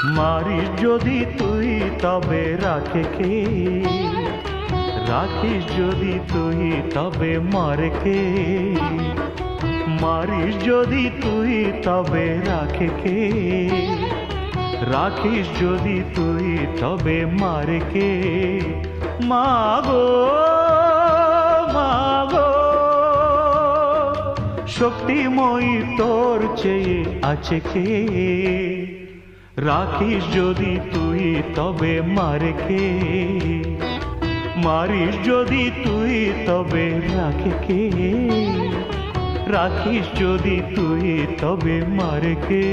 মারিস যদি তুই তবে রাখে কে? রাখিস যদি তুই তবে মারে কে? মারিস যদি তুই তবে রাখে কে? রাখিস যদি তুই তবে মারে কে? মাগো মাগো, শক্তিময়ী তোর চেয়ে আছে কে? রাখিস যদি তুই তবে মারে কে? মারিস যদি তুই তবে রাখে কে? রাখিস যদি তুই তবে মারে কে?